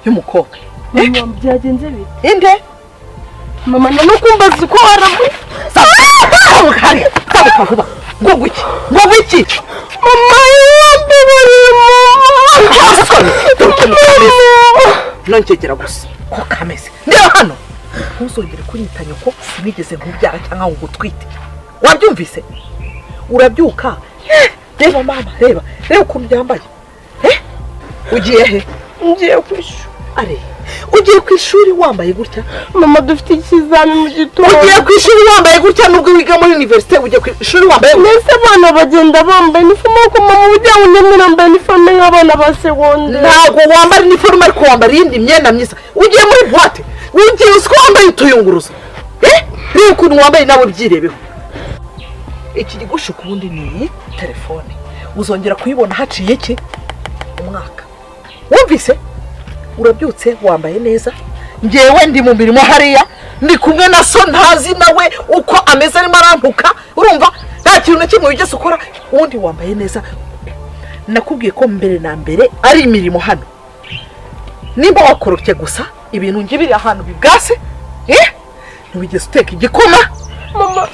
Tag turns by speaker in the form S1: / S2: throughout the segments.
S1: y'umukobwa.
S2: Mama byagenze bite?
S1: Inde?
S2: Mama namukumbaza uko waramu.
S1: Sabuka. Ngo gwiki? Mama nongegera gusa ko kameze. Ndeba hano. Ntuzongere kunyita nyoko sinigeze nkubyara cyangwa ngo utwite. Wabyumvise? Urabyuka. Reba mama, reba ukuntu byambaye. Ugiye he?
S2: Ngiye kwishuri.
S1: Are. Ugiye kwishuri wambaye gutya?
S2: Mama dufite ikizami mu gitondo.
S1: Ugiye kwishuri wambaye gutya nubwo wiga muri university ugiye kwishuri wambaye?
S2: Nese abana bagenda bambaye uniforme ko mama ujya unyemera ambaye uniforme nk'abana ba secondaire.
S1: Ntago wambara uniforme ariko wambara indi myenda myiza. Ugiye muri boîte. Ugiye usko wambaye utuyunguruzo. Reba ukuntu wambaye nawe byirebeho. Iki gigushuka ubundi ni telefone. Uzongera kuyibona haciye iki? Umwaka. Wumvise? Urabyutse wambaye neza. Ngewe ndi mu mirimo hariya ndi kumwe na so ntazi nawe uko ameze arimo arantuka. Urumva nta kintu na kimwe wigeze ukora ubundi wambaye neza. Nakubwiye ko mbere na mbere ari imirimo hano. Nimba wakorokye gusa ibintu ngi biri ahantu bibwase ntubigeze uteka igikoma.
S2: Mama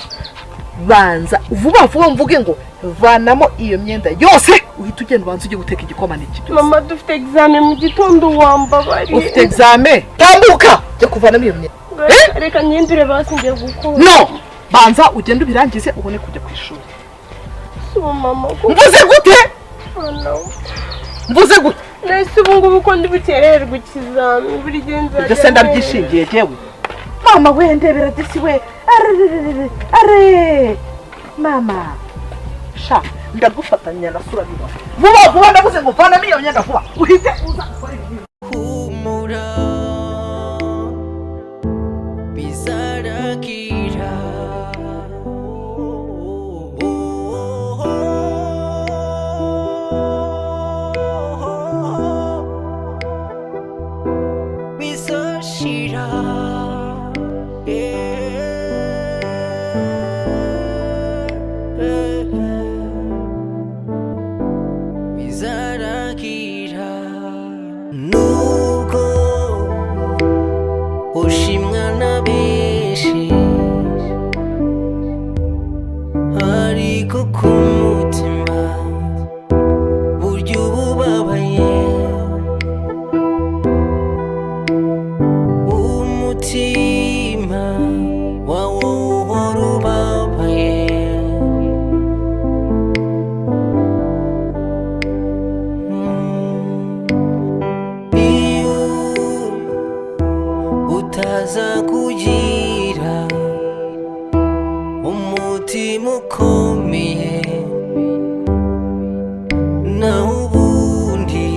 S1: banza vuba mvuge ngo vanamo iyo myenda yose uhita ugenda ubanza ujye guteka igikoma n'iki byose.
S2: Mama dufite examen mu gitondo wambabari.
S1: Ufite examen? Tambuka jya kuvanamo iyo myenda.
S2: Reka nyindure basi ngiye gukora.
S1: No, banza ugende ubirangize ubone kujya ku ishuri.
S2: So mama
S1: mvuze gute? Mvuze gute?
S2: Nese ubu ngubu ko ndi bukererwa ikizami buri genza.
S1: Ibyo se ndabyishingiye jewe. Mama we ndebera disi we. Are. Mama. Sha ndagufatanya na sura biba. Vuba ndavuze ngo vanamo iyo myenda vuba. Uhite uza ukore ibintu.
S3: Humura bizarakira. Bizashira. Bizarakira. Nuko ushimwa na benshi ariko ku mutima burya ububabaye. Umutima wawo uhora ubabaye. Iyo utaza kugira umutima ukomeye naho ubundi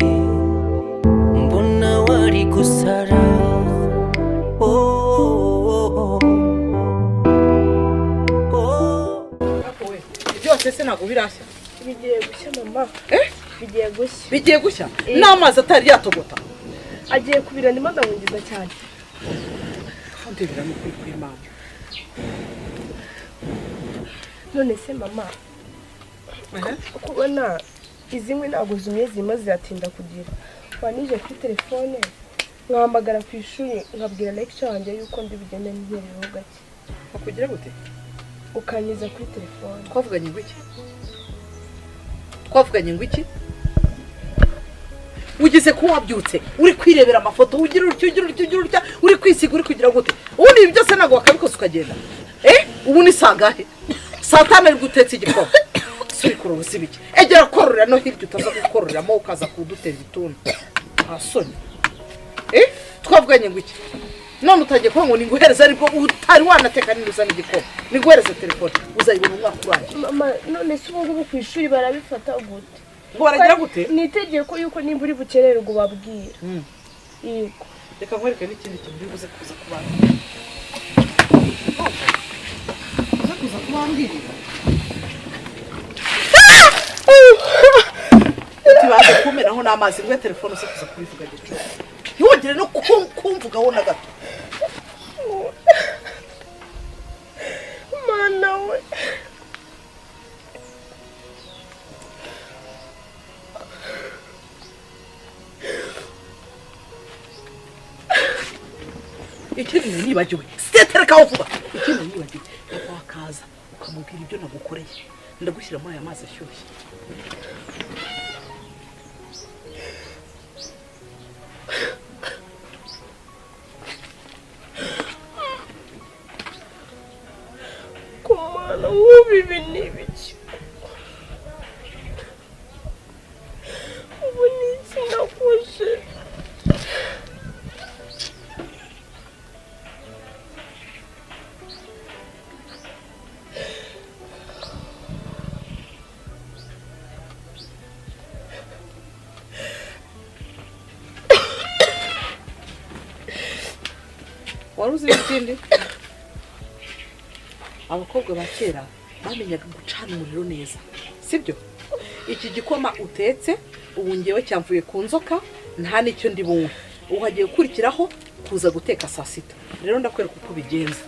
S3: mbona wari gusara.
S1: Byose se ntago birashya.
S2: Bigiye gushya mama. Bigiye gushya.
S1: Bigiye gushya. N'amazi atari yatogota.
S2: Agiye kubira ndimo ndahungiza cyane.
S1: Ndebera no kuri mama.
S2: None se mama. Kubona izi nkwi ntabwo zumye zirimo ziratinda kugira. Wanije kuri telefone nkahamagara ku ishuri nkabwira lecture wanjye yuko ndi bugende ngereho gake.
S1: Kugira gute?
S2: Ukanyiza kuri telefone.
S1: Twavuganye ngo iki? Ugize ko wabyutse uri kwirebera amafoto ugira urutya uri kwisiga uri kugira gute? Ubundi ibi byose ntago wakabikoze ukagenda. Ubu ni sangahe? Satana ari gutetse igikoma. Suri kurubuza ibiki? Egera kororera no hirya utaza gukororeramo ukaza kudutera ituntu. Asoni. Twavuganye ngo iki? None utangiye kuba ngo ninguhereza ariko utari wanateka niruza n'igikoma. Ninguhereza telefone uzayibona umwaka uranje.
S2: Mama none se ubu ngubu ku ishuri barabifata gute?
S1: Ngo baragira gute?
S2: Nitegeko yuko nimba uri bukerere ngo babwira. Yego.
S1: Reka nkwereke n'ikindi kintu uri buze kuza kubana. Kuza kubambirira. Tubaze kumeraho n'amazi ngo telefone uze kuza kubivuga gicu. Ntiwongere no kumvugaho na gato.
S2: Mana we.
S1: ikindi nibagiwe seterekaho vuba ikindi nibagiwe papa wakaza ukamubwira ibyo nagukoreye ndagushyira muri aya mazi ashyushye
S2: kumana nk'ubibi n'ibiki ubu ni iki nakoze
S1: wari uzi ikindi abakobwa ba kera bamenyaga gucana umuriro neza sibyo iki gikoma utetse ubu ngewe cyamvuye ku nzoka nta nicyo ndi bunywe ubu hagiye gukurikiraho kuza guteka saa sita rero ndakwereka uko bigenza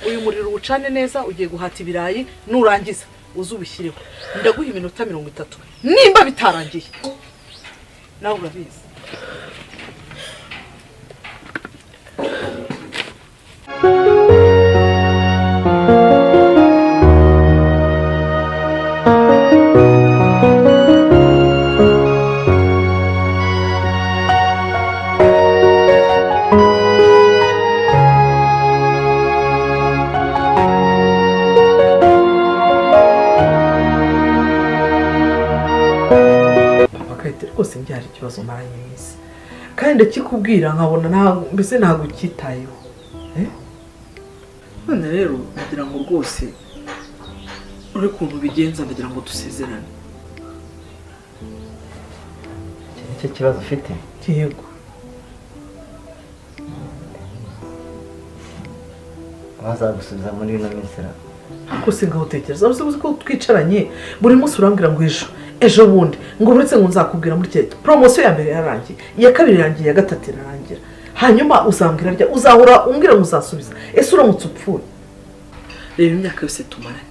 S1: uyu muriro uwucane neza ugiye guhata ibirayi nurangiza uze ubishyireho ndaguha iminota 30 nimba bitarangiye nawe urabizi rwose byari ikibazo maranye iminsi kandi ndakikubwira nkabona mbese ntabwo ukitayeho none rero ndagira ngo rwose uri kuntu bigenza ndagira ngo dusezerane
S4: icyo kibazo ufite
S1: yego
S4: bazagusubiza muri ino minsi
S1: ariko singaho utekereza uzi ko twicaranye buri munsi urambwira ngo ejo bundi ngo uretse ngo nzakubwira muri cyeto promotion ya mbere yarangiye iya kabiri yarangiye ya gatatu irarangira hanyuma uzambwira rya uzahora umbwira ngo uzasubiza ese uramutse upfuye reba imyaka yose tumaranye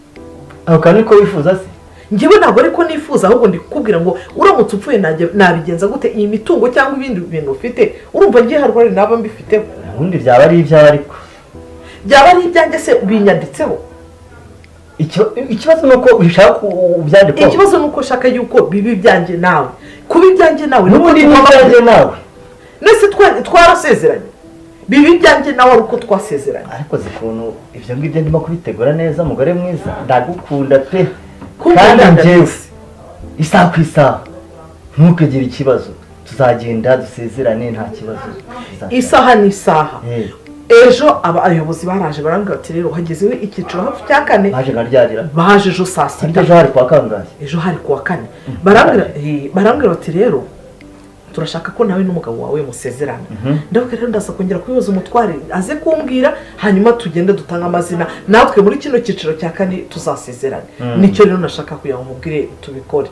S4: aho kandi ko wifuza se
S1: ngewe ntabwo ariko nifuza ahubwo ndikubwira ngo uramutse upfuye nabigenza gute iyi mitungo cyangwa ibindi bintu ufite urumva ngiye harwari naba mbifiteho
S4: ubundi byaba ari ibyawe ariko
S1: byaba ari ibyanjye se binyanditseho
S4: ikibazo nuko ushaka ubyandikaho
S1: ikibazo nuko ushaka yuko bibi byanjye nawe kuba ibyanjye nawe
S4: n'ubundi n'ibyanjye nawe
S1: nese twarasezeranye bibi byanjye nawe ari uko twasezeranye
S4: ariko zikuntu ibyo ngibyo ndimo kubitegura neza mugore mwiza ndagukunda pe kandi njyewe isaha ku isaha ntukagire ikibazo tuzagenda dusezerane nta kibazo
S1: isaha ni isaha ejo abayobozi baraje barambwira ati rero hagezewe icyiciro hafi cya 4
S4: baje ngaryarira
S1: baje ejo saa 6
S4: ejo hari kwa kangahe
S1: ejo hari kwa 4 barambwira ati rero turashaka ko nawe n'umugabo wawe musezerana ndavuga rero ndasa kongera kubibaza umutware aze kumbwira hanyuma tugende dutanga amazina natwe muri kino cyiciro cya 4 tuzasezerana nicyo rero nashaka kugira ngo mubwire tubikore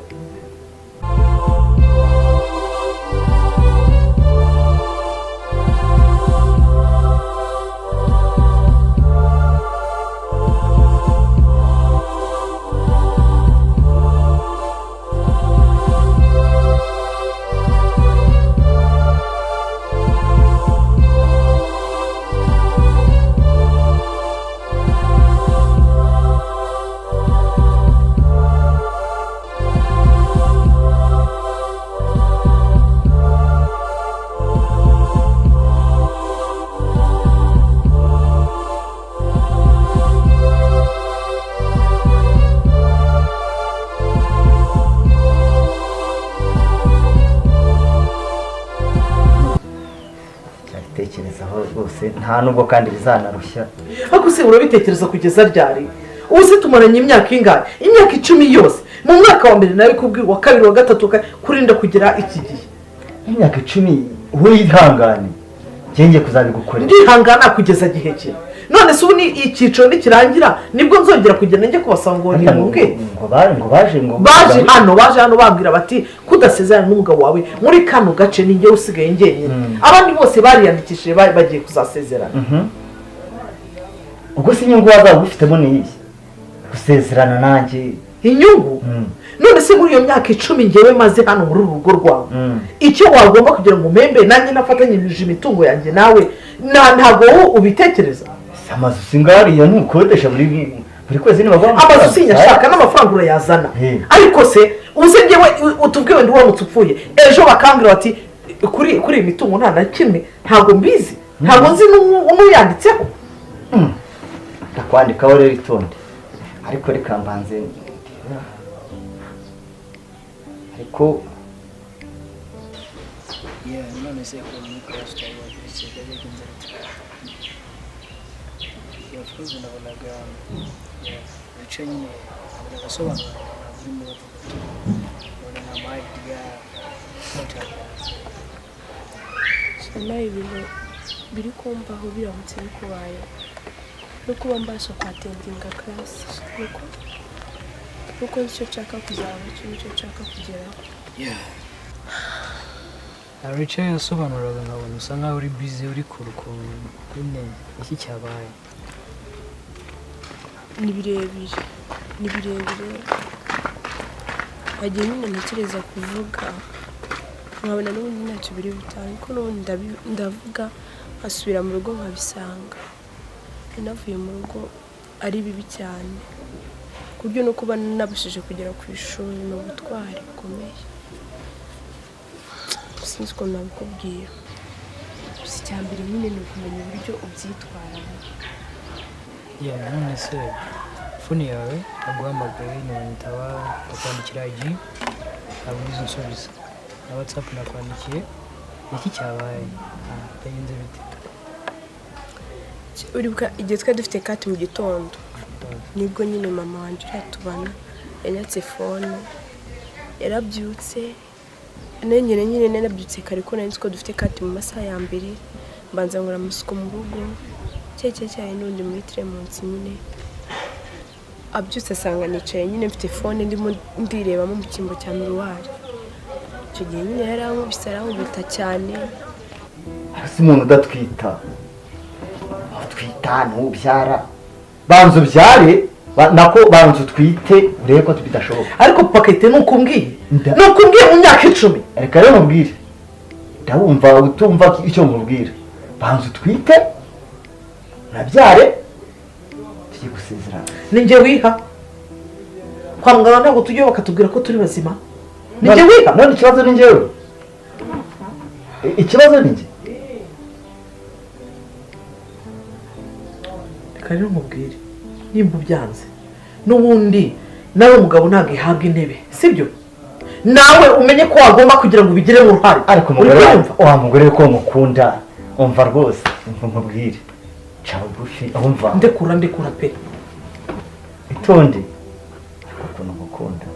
S4: nta nubwo kandi bizanarushya
S1: ariko se urabitekereza kugeza ryari ubu se tumaranye imyaka ingahe imyaka 10 yose mu mwaka wa mbere nawe kubwira wa kabiri wa gatatu kurinda kugera iki gihe
S4: imyaka 10 wihangane cyenge kuzabigukorera
S1: ndihangana kugeza gihe cye none se ubu ni icyiciro nikirangira nibwo nzongera kugenda njye kubasanga ngo ni mumbwe
S4: ngo baje
S1: hano bambwira bati kudasezerana n'umugabo wawe muri kano gace ninjye usigaye ngenyine abandi bose bariyandikishije bagiye kuzasezerana
S4: ubwo se inyungu wazaba ufitemo ni iki gusezerana nanjye
S1: inyungu none se muri iyo myaka 10 ngewe maze hano muri uru rugo rwawe icyo wagomba kugira ngo mpembe nanjye nafatanyije imitungo yanjye nawe ntago ubitekereza
S4: amazu singariya ntukodesha buri kwezi niba
S1: amazu sinyashaka n'amafaranga urayazana ariko se uze ngewe utubwiwe ndi uramutse upfuye ejo bakambwira bati kuri imitungo nta na kimwe ntago mbizi ntago nzi n'uyanditseho
S4: ndakwandikaho rero itonde ariko reka mbanze ariko
S5: none se ko muri class cyangwa se byagenze yafuze nabonaga bice nyine agasobanura buri mu nka idea
S2: sana ibintu biri kumbaho biramutse bikubaye no kuba mbasha kwatendinga class nuko icyo nshaka kuzaba icyo nshaka kugeraho.
S5: Aricaye yasobanuraga nkabona usa nkaho uri busy uri kurukuntu nyine iki cyabaye
S2: ni birebire agiye nyine ntekereza kuvuga nkabona n'ubundi ntacyo biri butane ko n'ubundi ndavuga asubira mu rugo nkabisanga navuye mu rugo ari bibi cyane ku buryo no kuba nabashije kugera ku ishuri ni ubutwari bukomeye sinzi ko nabikubwira gusa icyambere nyine ni ukumenya uburyo ubyitwaramo.
S5: none se fone yawe naguhamagaye nitaba ndakwandikira IG ntabwo uzi unsubiza na WhatsApp nakwandikiye iki cyabaye byagenze bite
S2: uribuka igihe twari dufite kati mu gitondo nibwo nyine mama wanjye tubana yanyatse fone yarabyutse nengere nyine narabyutse kare ko nari ko dufite kati mu masaha ya mbere mbanza ngura amasuku mu rugo cyane n'undi muri Tremonsi nyine abyutse asanga nicaye nyine mfite fone ndimo ndirebamo mu kimbo cya miruwari icyo gihe nyine yarankubise arankubita cyane
S4: hasi umuntu udatwita ntubyara banza ubyare nako banza utwite urebe ko bidashoboka
S1: ariko pakete nukumbwiye mu myaka 10
S4: reka rero mubwire ndabumva utumva icyo mubwira banza utwite nabyare tugiye gusezerana
S1: ninjye wiha kwa muganga ntabwo tujye bakatubwira ko turi bazima ninjye wiha
S4: none ikibazo ni njyewe ikibazo ni njye
S1: rero mubwire nimba byanze n'ubundi nawe umugabo ntabwo ihabwa intebe sibyo nawe umenye ko wagomba kugira ngo ubigire mu ruhare
S4: ariko mugore ko mukunda umva rwose mubwire cawe bufi umva
S1: ndekura pe
S4: itonde ukuntu mukunda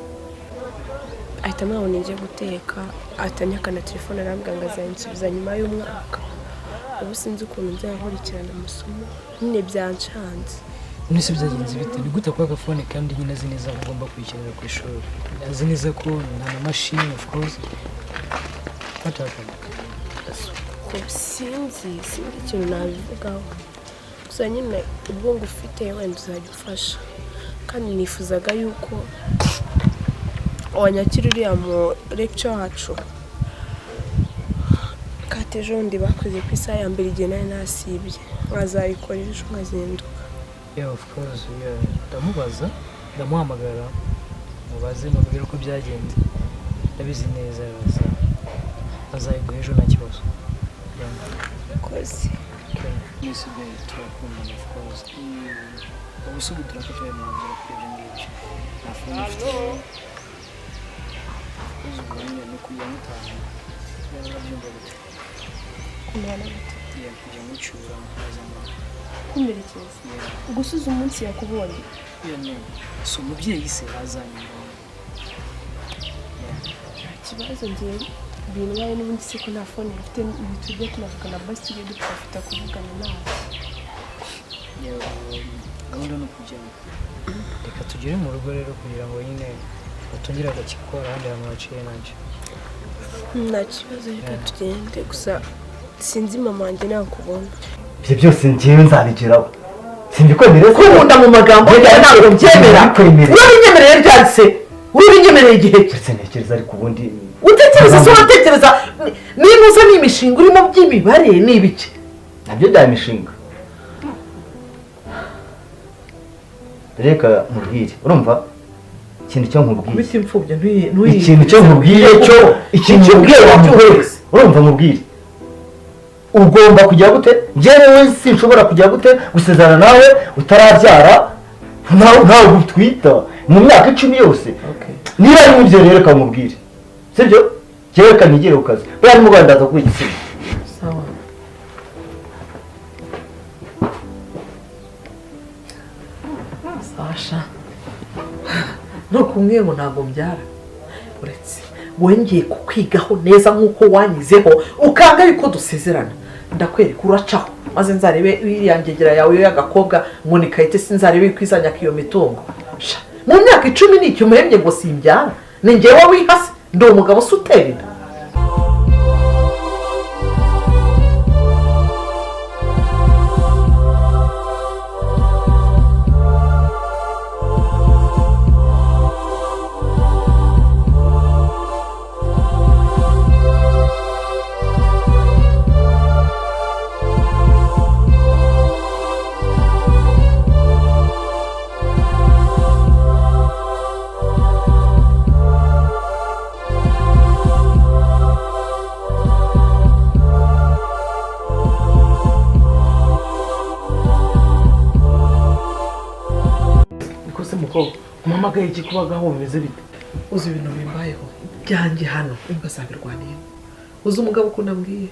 S2: ahita mwabona njye guteka atanyaka na telefone arambwira ngo azansubiza nyuma y'umwaka ubu sinzi ukuntu nzakurikirana amasomo nyine byancanze
S5: none se byagenze bite ni gute kwa gafone kandi nyine azi neza ko ugomba kwikenera ku ishuri azi neza ko nta na machine of course
S2: sinzi ikintu nabivugaho gusa nyine ubwo ngufite wenda uzajya ufasha kandi nifuzaga yuko wanyakira uriya mu lecture wacu kate jondi bakoze ku isaha ya mbere igihe nari nasibye nkazayikora ejo nkazinduka
S5: of course ndamubaza ndamuhamagara mubaze mubwire uko byagenze ndabizi neza azayiguha ejo nta kibazo
S2: kozi
S5: mwese bwawe turakundana of course ubusubu turafashanya mu nzira kuri ibyo ngibyo nta fone ifite uzubonye no kujya mutanga byarabyumva gute
S2: kumwana gute
S5: kujya mucyura mukazana
S2: kumerekeza gusuza umunsi yakubonye
S5: so umubyeyi se azanye
S2: ikibazo ngiye bintwaye n'ubundi se ko nta fone mfite tujye tunavugana basi tujye dupfafita kuvugana nawe
S5: gahunda no kujyamo reka tugere mu rugo rero kugira ngo nyine batongere agakikora ahandi hantu haciye nacyo
S2: nta kibazo reka tugende gusa sinzi mama wanjye nakubona
S4: ibyo byose njyewe nzabigeraho simbikwemerera
S1: kunkunda mu magambo ntabwo mbyemera urabinyemereye ryanditse urabinyemereye igihe
S4: ndetse ntekereza ariko ubundi
S1: utekereza se uratekereza niba uza n'imishinga urimo by'imibare ni ibiki
S4: nabyo bya mishinga reka nkubwire urumva ikintu cyo nkubwiye
S1: kubita imfubyi
S4: ikintu cyo nkubwiye cyo ikintu nkubwiye wamuhwese urumva nkubwire ugomba kujya gute njyewe sinshobora kujya gute gusezerana nawe utarabyara ntawe utwita mu myaka 10 yose niba ari mubyo rero reka nkubwire sibyo njyewe reka nigire ku kazi buriya nimugoroba ndaza kuba igitsina
S1: sawa Sasha ntukumwe ngo ntabwo mbyara uretse wongeye kukwigaho neza nk'uko wanyizeho ukanga yuko dusezerana ndakwereka uracaho maze nzarebe iriya ngegera yawe y'agakobwa ngo ni Kayitesi sinzarebe yuko izanyaka iyo mitungo mu myaka 10 nicyo umuhembye ngo simbyara ni njyewe wihase ndi umugabo se utera inda umamagaye iki kubagaho bimeze bite uzi ibintu bimbayeho byanjye hano imbazabirwaniye uzi umugabo ko nambwiye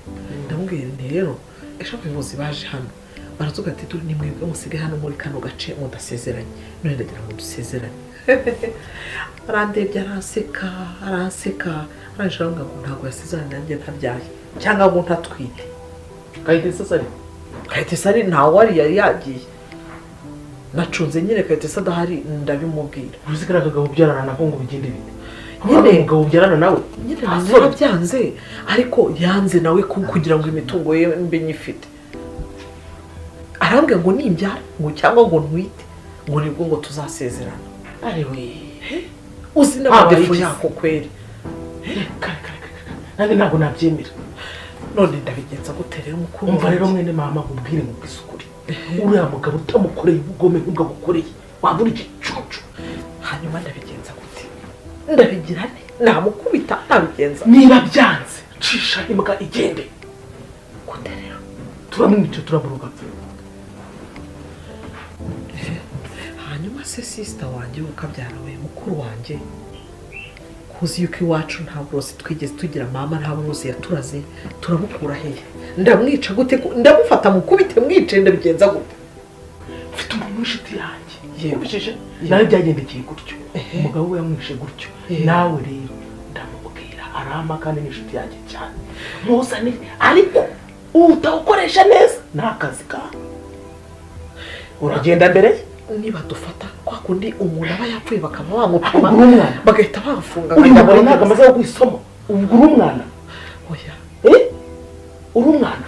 S1: ndamubwira nti rero ejo abayobozi baje hano baravuga ati turi ni mwebwe musige hano muri kano gace mudasezeranye none ndagira ngo dusezerane arandebye aranseka arashaka ngo ntabwo yasezeranye nanjye ntabyaye cyangwa ngo ntatwite Kayitesi ari ntawe wari yari yagiye nacunze nyine Kayitesi adahari ndabimubwira
S5: uruzigara akagabo byarana nako ngo bigende bite
S1: nyine
S5: umugabo byarana nawe
S1: nyine narabyanze ariko yanze nawe kugira ngo imitungo ye mbe nyifite arambwira ngo nimbyara ngo cyangwa ngo ntwite ngo nibwo ngo tuzasezerana
S5: ariwe
S1: uzi n'amadefu yako kweri
S5: nanjye ntabwo nabyemera
S1: none ndabigenza gute rero mukuru
S5: umva rero mwene mama nkubwire mu bwisukuri uriya mugabo utamukoreye ubugome nk'ubwagukoreye wabura igicucu
S1: hanyuma ndabigenza gute ndabigira nte namukubita nabigenza
S5: niba byanze cisha imbwa igende
S1: gute rero
S5: turamwica turamuruga
S1: hanyuma se sister wanjye ukabyara we mukuru wanjye kuzi yuko iwacu nta bwose twigeze tugira mama nta bwose yaturaze turamukura hehe ndamwica gute ndamufata mukubite mwice ndabigenza gute
S5: mfite umuntu w'inshuti yanjye yebujije nawe byagendekeye gutyo umugabo we yamwishe gutyo nawe rero ndamubwira arama kandi n'inshuti yanjye cyane muzane ariko utawukoresha neza ni akazi kawe uragenda mbere
S1: niba dufata kwa kundi umuntu aba yapfuye bakaba bamutuma bagahita bafunga
S5: uri mugore ntabwo amaze kwisoma ubwo uri umwana
S1: oya
S5: uri umwana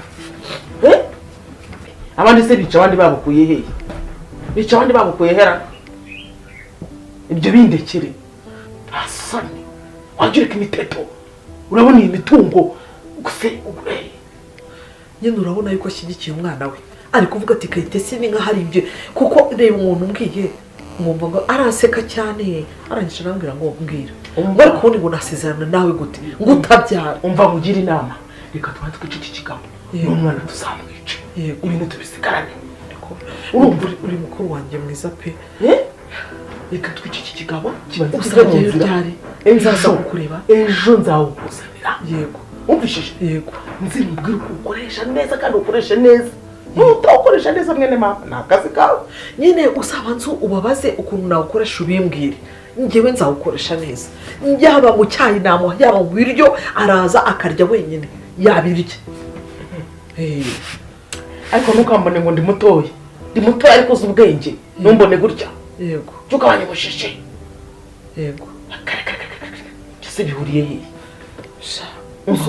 S5: abandi se bica abandi babukuye hehe bica abandi babukuye hera ibyo bindekere asane wagirika imiteto urabona iyi mitungo guse
S1: nyine urabona yuko ashyigikiye umwana we ari kuvuga ati Kayitesi ni nka hari ibyo kuko reba umuntu umbwiye ngomba ngo aranseka cyane arangije arambwira ngo mbwira bari kubundi ngo nasezerana nawe gute ngo utabyara
S5: umva mugira inama reka tubanze twice iki kigabo n'umwana tuzamwice ibintu tubisigarane
S1: urumva uri mukuru wanjye mwiza pe
S5: reka twice iki kigabo kibanze
S1: uzajyayo ryari nzaza kukureba
S5: ejo nzawukuzanira
S1: yego
S5: umvishije
S1: yego
S5: nzimubwira uko ukoresha neza kandi ukoreshe neza ntutawukoresha neza mwene mama ni akazi kawe
S1: nyine uzabanza ubabaze ukuntu nawukoresha ubimbwire njyewe nzawukoresha neza yaba mu cyayi namuha yaba mu biryo araza akarya wenyine yabirya
S5: ariko ntukambone ngo ndi mutoya ariko uzi ubwenge ntumbone gutya
S1: yego
S5: cyo ugabanya ubushishe
S1: yego
S5: byose bihuriye hehe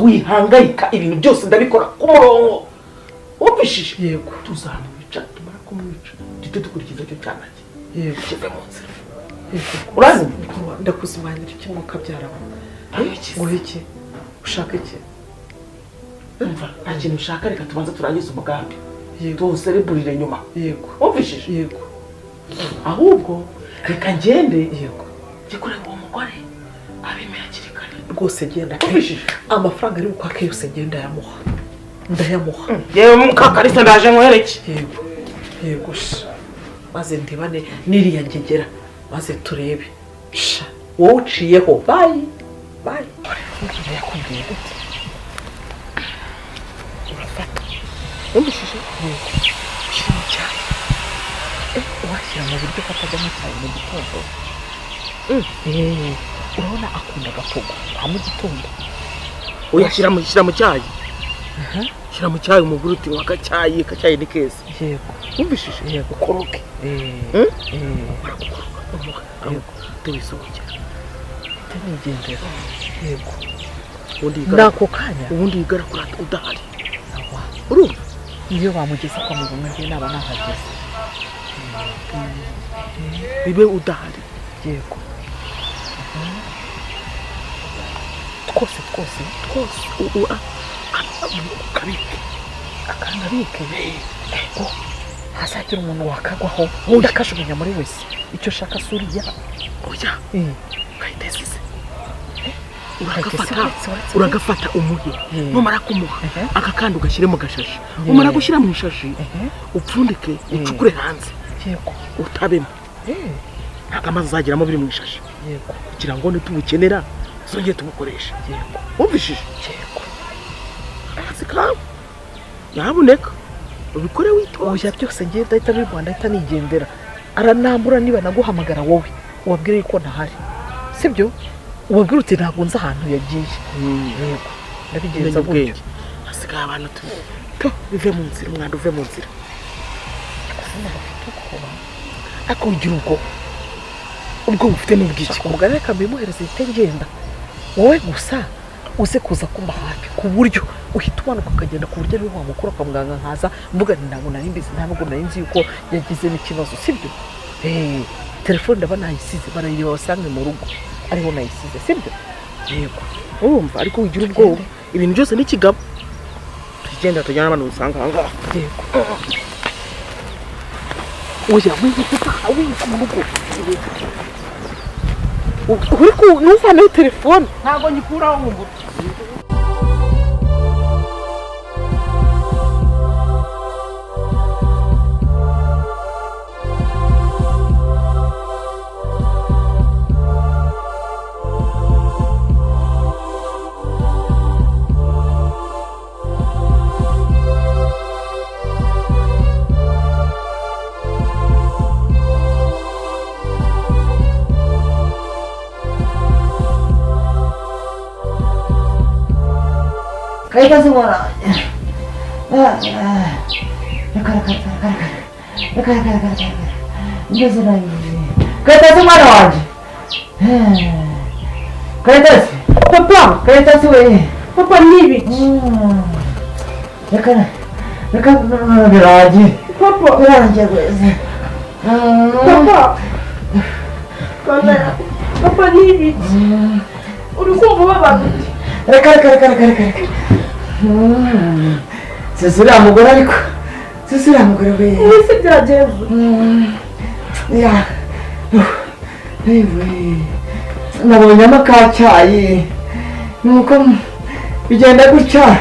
S5: wihangayika ibintu byose ndabikora ku murongo wumvishije
S1: yego
S5: tuzamwica tumara kumwica tujye dukurikiza icyo cyanake
S1: yego
S5: kive mu nzira
S1: urazi ndakuzimanira iki mwuka byaraba ngo iki ushaka iki
S5: umva nta kintu ushaka reka tubanze turangize umugambi
S1: yego
S5: tuwusereburire nyuma
S1: yego
S5: wumvishije
S1: yego
S5: ahubwo reka ngende
S1: yego
S5: njye kureba uwo mugore abimeye hakiri kare
S1: rwose genda
S5: wumvishije
S1: amafaranga ari bukwake yose ngenda ndayamuha
S5: yewe mukakarisa ndaje nkwereke
S1: yego yego sha maze ndibane n'iriya ngegera maze turebe sha wowe uciyeho bayi ngira yakubwiye gute urafata wumvishije yego ushyira mu cyayi washyira mu buryo ko atajyamo icyayi mu gitondo urabona akunda agafogo ka mu gitondo
S5: uyashyira mu cyayi shyira mu cyayi umugore uti nka kacyayi ni keza
S1: yego
S5: wumvishije
S1: yego
S5: ukoroge
S1: barakukoroga
S5: yego tubisohokera
S1: tunigendera yego
S5: ubundi
S1: n'ako kanya
S5: ubundi yigarakura udahari urumva
S1: iyo bamugeze kwa muganga njye naba nahageze
S5: bibe udahari
S1: yego twose
S5: ukabike
S1: akangabike hazagira umuntu wakagwaho undi akajugunya muri wese icyo shaka suriya
S5: oya ukayitesize
S1: uragafata
S5: uragafata umuhe numara kumuha aka kandi ugashyire mu gashashi umara gushyira mu ishashi upfundike ucukure hanze
S1: yego
S5: utabemo ntabwo amazi azagiramo biri mu ishashi
S1: yego
S5: kugira ngo nitubukenera zongeye tubukoresha
S1: yego
S5: wumvishije
S1: yego
S5: akazi kawe nyabuneka ubikore witonze
S1: oya byose ngiye ndahita bigwa ndahita nigendera aranambura niba naguhamagara wowe ubabwire ko ntahari sibyo ubabwire uti ntabwo nzi ahantu yagiye yego ndabigenza gutyo
S5: hasigaye abantu bive mu nzira umwanda uve mu nzira ariko ugira ubwo bufite n'ubwiki
S1: umugani reka mbimuhereze ihite ngenda wowe gusa uze kuza kumba hafi ku buryo uhita umanuka ukagenda ku buryo ari wa mukuru akamuganga nkaza mvuga nti ntabwo nari mbizi ntabwo nari nzi yuko yagize n'ikibazo sibyo telefone ndaba nayisize barayireba basange mu rugo ariho nayisize sibyo
S5: yego urumva ariko ugira ubwoba ibintu byose n'ikigabo tugenda tujyana abantu usanga aha ngaha
S1: yego oya wihuta mu rugo ntuvanaho telefone
S5: ntabwo nyikuraho mu mbuto
S4: Kaita semua. Ini sudah ini. Kaita semua lagi. Kaita. Papa. Kaita semua. Papa ni. Lekan lagi. Papa. Lagi guys. Papa. Papa ni. Uruko baba. Reka. Sesura mugore ariko. Sesura mugore we.
S2: Ese byagenze.
S4: Ya. Ewe. Nabonye amakacyayi. Nuko bigenda gutya.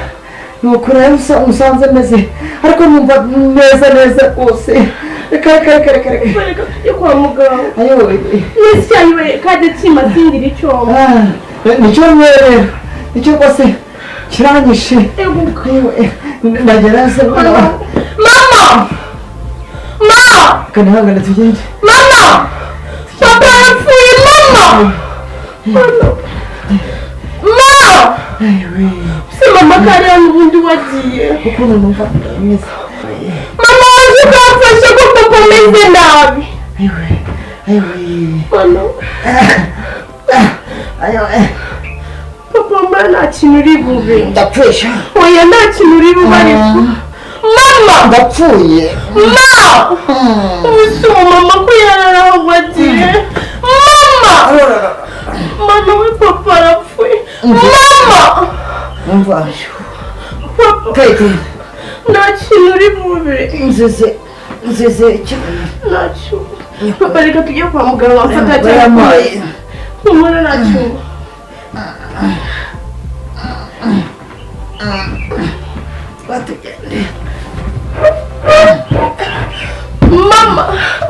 S4: Nuko rero musanze meze. Ariko numva neza rwose. Reka.
S2: Yo kwa muganga.
S4: Ayo.
S2: Ese cyayiwe kade kimazingira icyo.
S4: Nicyo rero. Nicyo kose. Kiranyishe.
S2: Eguka.
S4: Ndagera se.
S2: Mama!
S4: Kanihangana tugende.
S2: Mama! Papa yapfuye mama! Mama!
S4: Ayiwe.
S2: Se mama kariya n'ubundi wagiye.
S4: Ukuntu numva mwiza.
S2: Mama waje kumfasha ko papa ameze nabi.
S4: Ayiwe.
S2: Mama.
S4: Ayiwe.
S2: Papa mba nta kintu uri bube.
S4: Ndapfusha.
S2: Oya nta kintu uri bube ariko. Mama! mama
S4: ndapfuye
S2: mama ko yararahumatiye mama we papa arapfuye mama
S4: umva
S2: papa nta kintu uri bube
S4: nzize
S2: ntacyo papa reka tujye kwa muganga mfata cyane umwana ntacyo
S4: batugende
S2: mama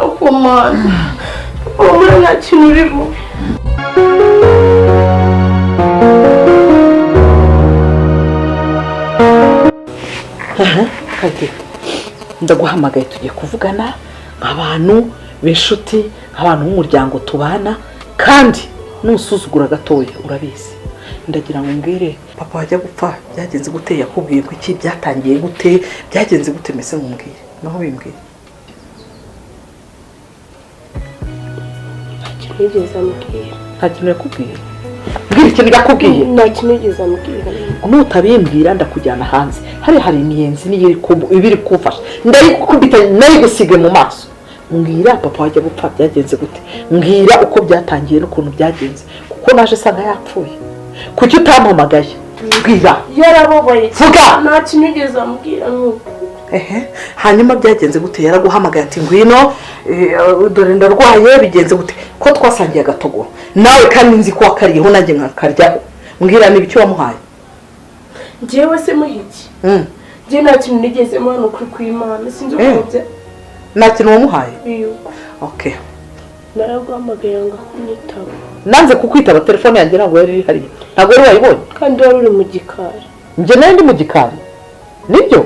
S2: akomana umwana nta kintu uri bube
S1: kage ndaguhamagaye tugiye kuvugana nk'abantu b'inshuti nk'abantu b'umuryango tubana kandi nusuzugura gatoya urabizi ndagira ngo mbwire papa wajya gupfa byagenze gute yakubwiye ko iki byatangiye gute byagenze gute mese nk'umbwire naho bimbwire
S2: nigeze ambwira
S1: nta kintu yakubwiye mbwira ikintu yakubwiye
S2: nta kintu nigeze ambwira
S1: nutabimbwira ndakujyana hanze hari imiyenzi niyo ibiri kumfasha ndayikubita nayigusiga mu maso mbwira papa wajya gupfa byagenze gute mbwira uko byatangiye n'ukuntu byagenze kuko naje sanga yapfuye kuki utampamagaye mbwira
S2: yarababaye
S1: vuga
S2: nta kintu nigeze ambwira nuko
S1: hanyuma byagenze gute yaraguhamagaye ati ngwino dore ndarwaye bigenze gute ko twasangiye agatogoro nawe kandi nzi ko wakariyeho nanjye nkakaryaho mbwira niba icyo wamuhaye
S2: njyewe se muhiki njye nta kintu nigeze mpano kuri kw'Imana sinzi ukunze
S1: nta kintu wamuhaye okay
S2: naraguhamagaye ngo akunyitaba
S1: nanze kukwitaba telefone yanjye ntabwo yari iri hariya ntabwo wari wayibonye
S2: kandi wari uri mu gikari
S1: njye nari ndi mu gikari nibyo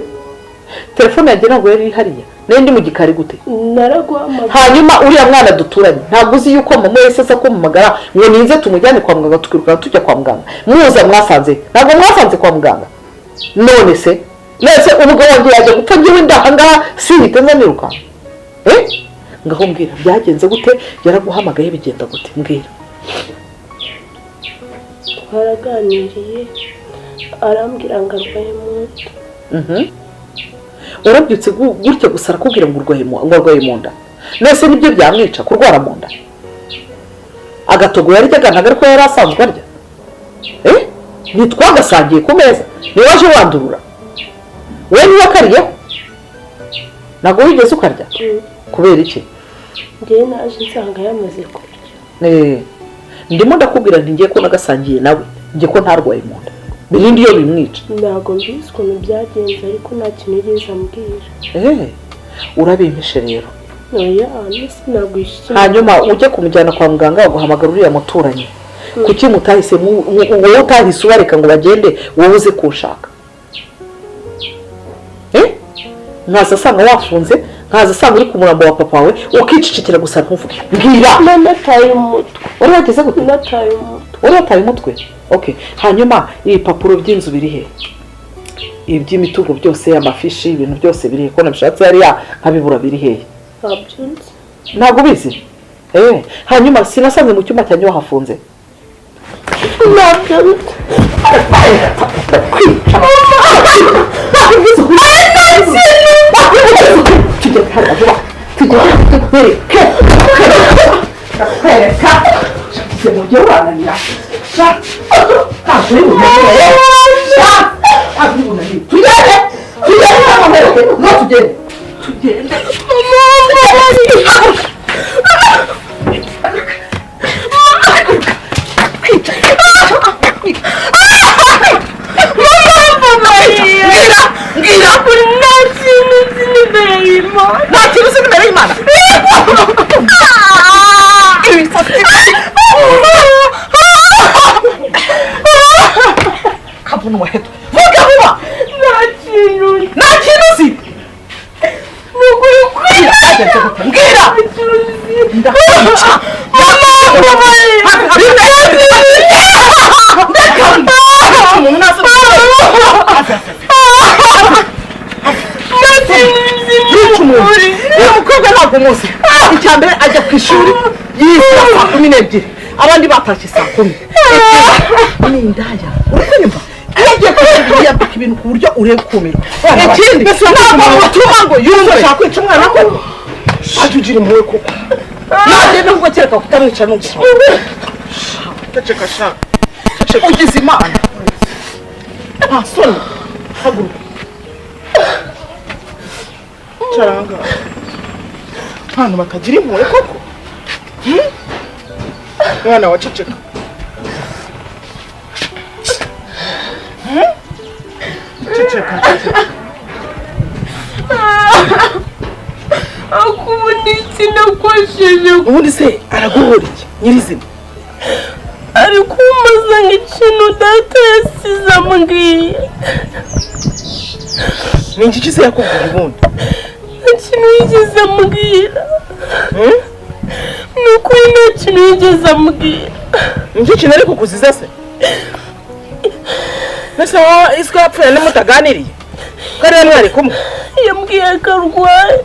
S1: telefone yanjye ntabwo yari iri hariya nari ndi mu gikari gute
S2: naraguhamagaye
S1: hanyuma uriya mwana duturanye ntabwo uzi yuko mama wese asa kumumagara ngo ninze tumujyane kwa muganga tukirukana tujya kwa muganga muza mwasanze ntabwo mwasanze kwa muganga none se umugabo wanjye yajya gupfa njyewe ndahangaha sihite nza niruka ngaho mbwira byagenze gute yaraguhamagaye bigenda gute mbwira
S2: twaraganiriye arambwira ngo arwaye mu nda
S1: urabyutse gutya gusa arakubwira ngo urwaye mu nda nese nibyo byamwica kurwara mu nda agatogo yaryaga ntabwo ariko yari asanzwe arya ntitwagasangiye ku meza niwe waje wandurura wowe niwe wakariyeho ntabwo wigeze ukarya kubera iki
S2: njyewe naje nsanga yamaze kurya
S1: ndimo ndakubwira nti ngiye ko nagasangiye nawe ngiye ko ntarwaye mu nda birindi iyo bimwica
S2: ntabwo mbizi ukuntu byagenze ariko nta kintu yigeze ambwira
S1: urabimpishe rero
S2: sinagwishyura
S1: hanyuma ujye kumujyana kwa muganga baguhamagara uriya muturanyi kuki mutahise wowe utahise ubareka ngo bagende wowe uze kuwushaka nkaza asanga wafunze nkaza asanga uri ku murambo wa papa wawe ukicicikira gusa ntuvuge mbwira
S2: nataye umutwe
S1: wari wageze gute
S2: nataye umutwe
S1: wari wataye umutwe okay hanyuma ibipapuro by'inzu biri he iby'imitungo byose amafishi ibintu byose biri he ko nabishatse hariya nkabibura biri hehe ntabwo ubizi hanyuma sinasanze mu cyumba cyanjye wahafunze icyambere ajya ku ishuri yishyura saa 12 abandi batashye saa 10 ni indaya urumva yagiye ku ishuri yambika ibintu ku buryo ureba ukumira ikindi ntabwo watuma ngo yumve
S5: ushaka kwica umwana koko wajya ugira impuhwe koko
S1: nanjye nubwo kereka kutamwica n'ugusa
S5: ceceka shaka
S1: ugize imana
S5: nta soni haguruka caranga abantu batagira impuhwe koko mwana wa ceceka ceceka
S2: akubundi sinakosheje
S5: ubundi se araguhora iki nyirizina
S2: ari kumbaza nk'ikintu data yasize ambwiye
S5: ni iki se yakubwiye ubundi
S2: nta kintu yigeze ambwira ni ukuri nta kintu yigeze ambwira
S5: nicyo kintu ari kukuziza se mbese wowe isi ko yapfuye n'umutaganiriye ko ariwe mwari kumwe
S2: yambwiye ko arwaye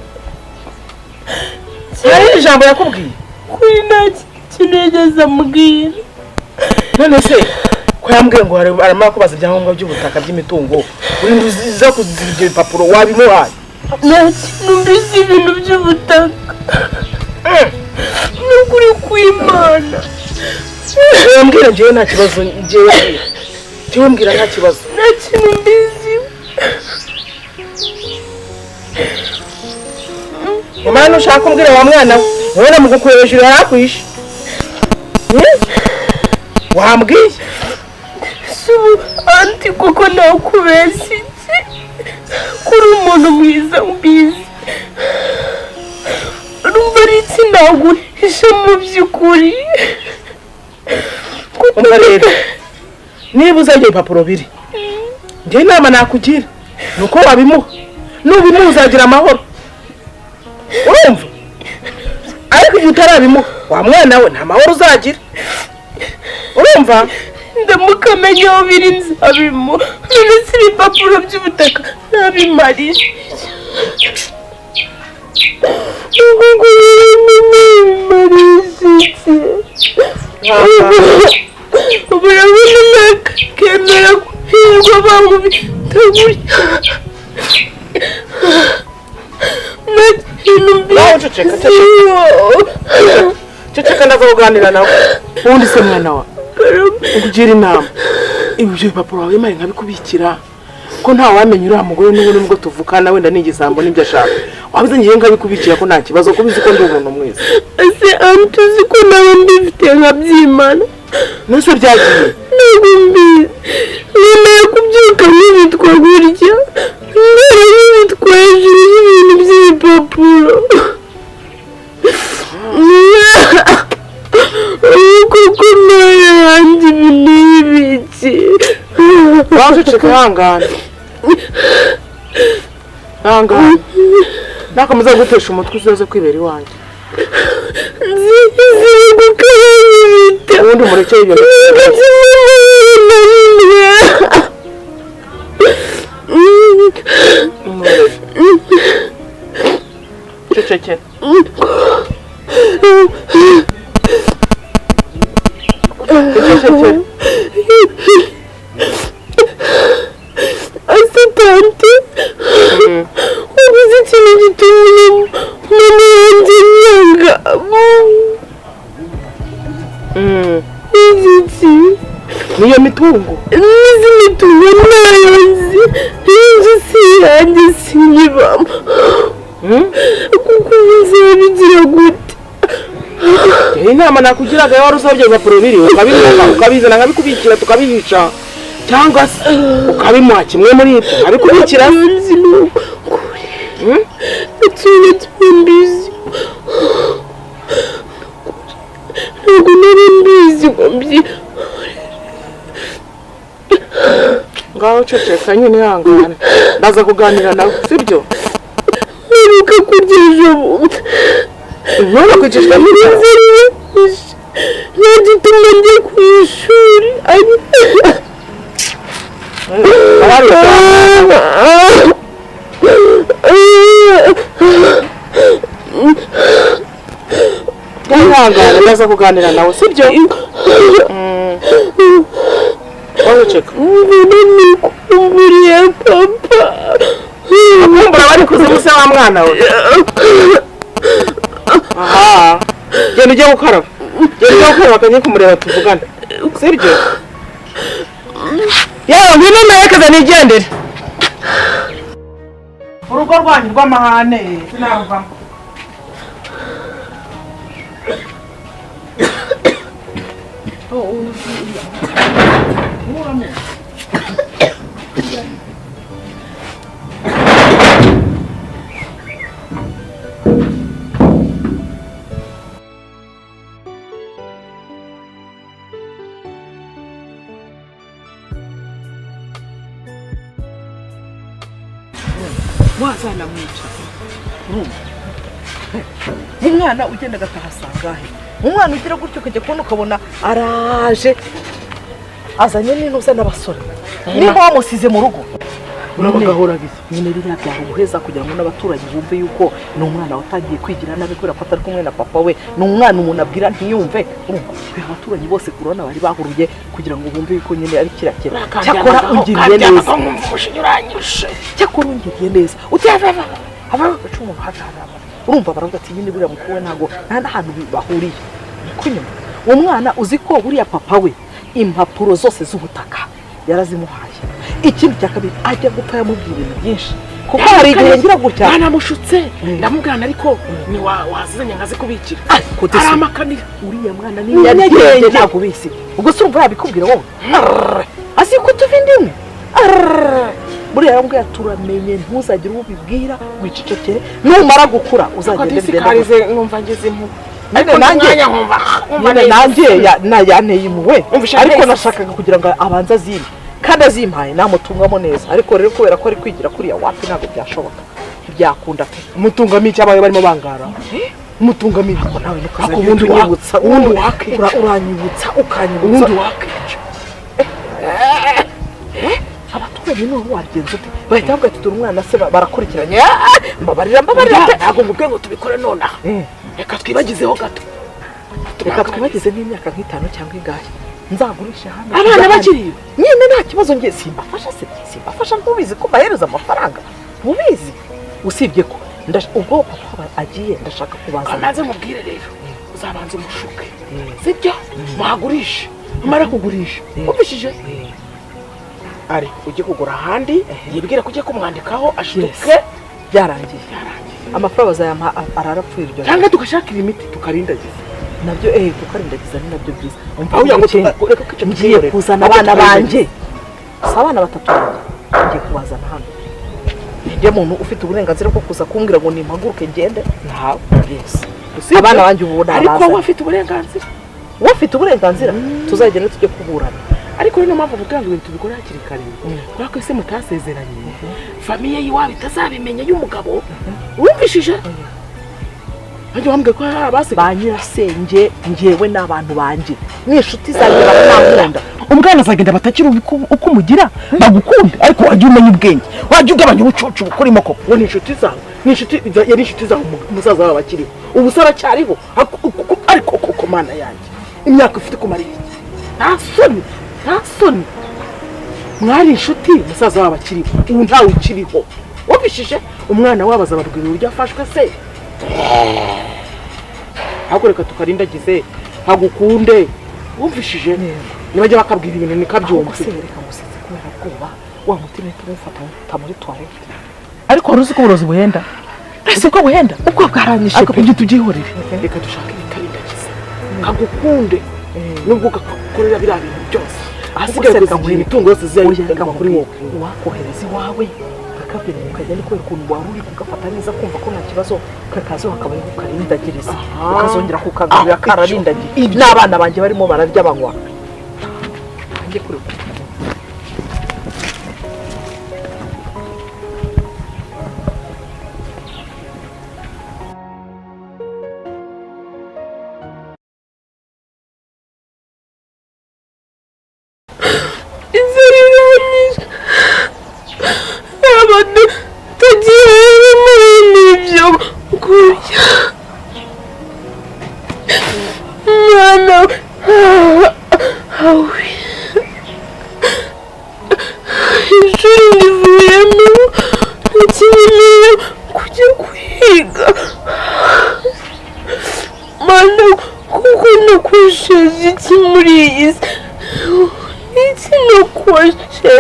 S5: hari ijambo yakubwiye
S2: kuri nta kintu yigeze ambwira
S5: none se ko yambwiye ngo arimo kubaza ibyangombwa by'ubutaka by'imitungo urinda uza kuzigira ibyo bipapuro wabimuhaye
S2: nta kintu mbizi ibintu by'ubutaka ni ukuri kw'Imana
S5: wambwira njyewe nta kibazo njyewe mbwira nta kibazo
S2: nta kintu mbizi
S5: nyamara nushaka kumbwira wa mwana we wowe mugukuye hejuru yarakwishe wambwiye
S2: anti kuko nakubeshye kuri umuntu mwiza mbizi urumva ari iki naguhisha mu by'ukuri
S5: umva rero niba uzagira ibipapuro biri njye inama nakugira ni uko wabimuha nubimuha uzagira amahoro urumva ariko igihe utarabimuha wa mwana we nta mahoro uzagira urumva
S2: ndamukamenya aho biri nzabimuha none si ibipapuro by'ubutaka ntabimarisha ubwo bimarisha ubu urabona nakemera guhirwa bamubitagurya nta kintu
S5: ceceka ndaza kuganira nawe ubundi se mwana wa ukugira inama ibyo bipapuro wawe mari nkabikubikira ko nta wamenya uriya mugore n'ubundi nubwo tuvukana wenda n'igisambo n'ibyo ashaka wabuze ngiye nkabikubikira ko nta kibazo kubizi ko ndi umuntu mwiza
S2: ese anti uzi ko nawe mbifite nkabyimana
S5: nose byagiye
S2: ntabwo mbizi nemeye kubyuka nk'ibitwa gutya mbere nk'ibitwa hejuru y'ibintu by'ibipapuro kuko nawe yanjye ibi n'ibiki
S5: waje ceceka ihangane ihangane nakomeza gutesha umutwe uzoze kwibera iwanjye
S2: nzizi gukabanyibita
S5: ubundi umurekeye ibyo cecekera cecekera
S2: ase tante ubuze ikintu gituma mama yanjye nyanga igiki
S5: niyo mitungo
S2: n'izi mitungo nayo nzi inzu si yanjye sinyibamo kuko bizabigira gute
S5: inama nakugiraga wari uzi aho ibyo bipapuro biri ukabizana nkabikubikira tukabihisha cyangwa se ukabimuha kimwe muri ibyo nkabikubikira
S2: nzi ni ukuri ikintu kimwe mbizi ntabwo nari mbizi ngo
S5: ngaho ceceka nyine ihangane ndaza kuganira nawe sibyo
S2: mperuka kurya ejo bundi
S5: ntubona kwicishwa n'inzara
S2: nta gituma njya ku ishuri
S5: ihangane ndaza kuganira nawe sibyo wowe ceka
S2: mbona ni Buriya papa.
S1: Akumbura bari kuzimu se wa mwana we. Aha. Genda ujye gukaraba. Genda ujye gukaraba akajya kumureba tuvugana. Sibyo? Yawe ngwino merekeza nigendere. Urugo rwanyu rw'amahane sinaruvamo. Wazana mwica. Umwana ugenda agataha sangahe. Umwana ugira gutyo ukajya kubona ukabona araje azanye n'intuza n'abasore. Niba wamusize mu rugo urabagahora gisa. Nyine ririya byaro guheza kugira ngo n'abaturanyi bumve yuko ni umwana watagiye kwigira nabi kubera ko atari kumwe na papa we. Ni umwana umuntu abwira ntiyumve. Abaturanyi bose kurona bari bahuruye kugira ngo bumve yuko nyine ari kirakira. Cyakora ungiriye neza. Cyakora ungiriye neza. Utiyavava. Abagacu umuntu hajana. Urumva baravuga ati nyine buriya mukuru we ntago nta hantu bahuriye. Kunyuma uwo mwana uzi ko buriya papa we impapuro zose z'ubutaka yarazimuhaye. Ikindi cya kabiri ajya gupfa yamubwira ibintu byinshi kuko hari igihe ngira gutya
S5: banamushutse ndamubwirana ariko ni wazanye ngaze kubikira ari amakanira
S1: uriya mwana ni nyagenge ntabwo bisi ubwo se urumva yabikubwira wowe asi ko tuva indimwe buriya yarambwira turamenye ntuzagire ubibwira wicecekere numara gukura uzagende
S5: bidende nkumva ngeze impu
S1: ariko nanjye yanteye impuhwe ariko nashakaga kugira ngo abanza azimpe kandi azimpaye namutungamo neza ariko rero kubera ko ari kwigira kuriya wapi ntabwo byashoboka byakunda pe
S5: umutungamo icyo abaye barimo bangara umutungamo
S1: ibyo nawe nukaza ubundi unyibutsa uranyibutsa ukanyibutsa
S5: ubundi wakica
S1: abaturage n'ubu wagenze ute bahita bavuga ati dore umwana se barakurikiranye mbabarira
S5: ntabwo ngubwe ngo tubikore nonaha reka twibagizeho gato
S1: reka twibagize n'imyaka nk'itanu cyangwa ingahe nzagurisha hano
S5: abana bakiriye
S1: nyine nta kibazo ngiye simbafasha ntubizi ko mbahereza amafaranga ntubizi usibye ko ubwo papa agiye ndashaka kubaza
S5: amaze mubwire rero uzabanza umushuke sibyo muhagurisha umara kugurisha ubishije ari ujye kugura ahandi yibwira ko ugiye kumwandikaho ashituke
S1: byarangiye amafaranga bazayampa ararapfuye iryo
S5: cyangwa tugashakira imiti tukarindagiza
S1: nabyo tukarindagiza ni nabyo byiza
S5: ngiye
S1: kuzana abana banjye si abana batatu ngiye kubazana hano njye muntu ufite uburenganzira bwo kuza kumbwira ngo nimpaguruke ngende ntawe abana banjye ubu
S5: ariko wowe ufite uburenganzira
S1: tuzagenda tujye kuburana
S5: ariko rero mpamvu kugira ngo ibintu tubikore hakiri kare kubera ko ese mutasezeranye famiye y'iwabo itazabimenya y'umugabo wumvishije ajya wambwiye ko hari abasigaye
S1: ba nyirasenge ngewe n'abantu banjye n'inshuti zanjye barankunda
S5: umwana azagenda batakira uko umugira bagukunda ariko wajya umenya ubwenge wajya ugabanya ubucucu bukurimo koko ngo ni inshuti zawe yari inshuti zawe umusaza wawe akiriho ubu se aracyariho ariko koko mana yanjye imyaka ufite kumara iki nta soni mwari inshuti umusaza wawe akiriho ubu ntawe ukiriho wabishije umwana wabo azababwira uburyo afashwe se ahubwo reka tukarindagize hagukunde wumvishije nibajya bakabwira ibintu nikabyumve
S1: reka musize kubera bwoba wa mutima tumufata muri toilette
S5: ariko wari uzi ko uburozi buhenda ese ko buhenda uko bwaranyishe
S1: ariko ujye tubyihorere
S5: reka dushake ibitarindagiza kagukunde nubwo ugakorera biriya bintu byose ahasigaye kuzamuha imitungo yose ziyayigama kuri wowe
S1: wakohereza iwawe kakabwira ukajya ni kubera ukuntu wari uri kugafata neza kumva ko nta kibazo kakazo hakaba ari kukarindagiriza ukazongera kukagarurira kararindagira n'abana banjye barimo bararya banywa njye kure
S2: kinokosheje iki muri iyi si ikinokosheje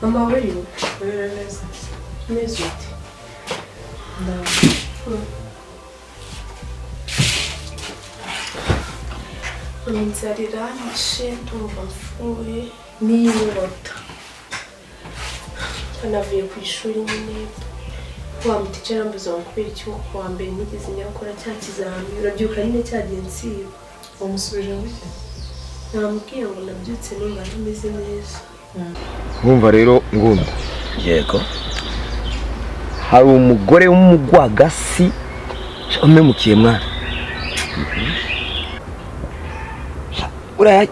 S2: Mama wewe neza ute inzarira nishe ndumva mfuye n'inyota navuye ku ishuri nyine wa muticara mbuza kubera iki ko wa mbere nigeze nyakora cya kizami urabyuka nyine cyagiye nsiba umusubije wiki namubwiye ngo nabyutse numva ntameze neza.
S6: Mwumva rero ngunda
S4: Yego.
S6: hari umugore w'umugwagasi umemukiye mwana uriya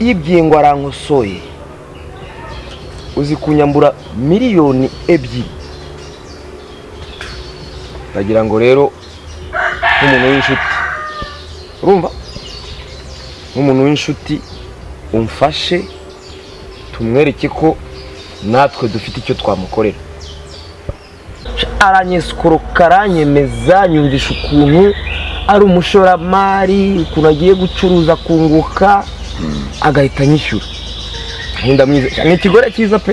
S6: yibwiye ngo arankosoye uzi kunyambura miliyoni 2 ndagira ngo rero nk'umuntu w'inshuti urumva nk'umuntu w'inshuti umfashe tumwereke ko natwe dufite icyo twamukorera. Aranyesukoro karanyemeza nyumvisha ukuntu ari umushoramari ukuntu agiye gucuruza kunguka agahita anyishyura. Ndamwiza ni ikigore cyiza pe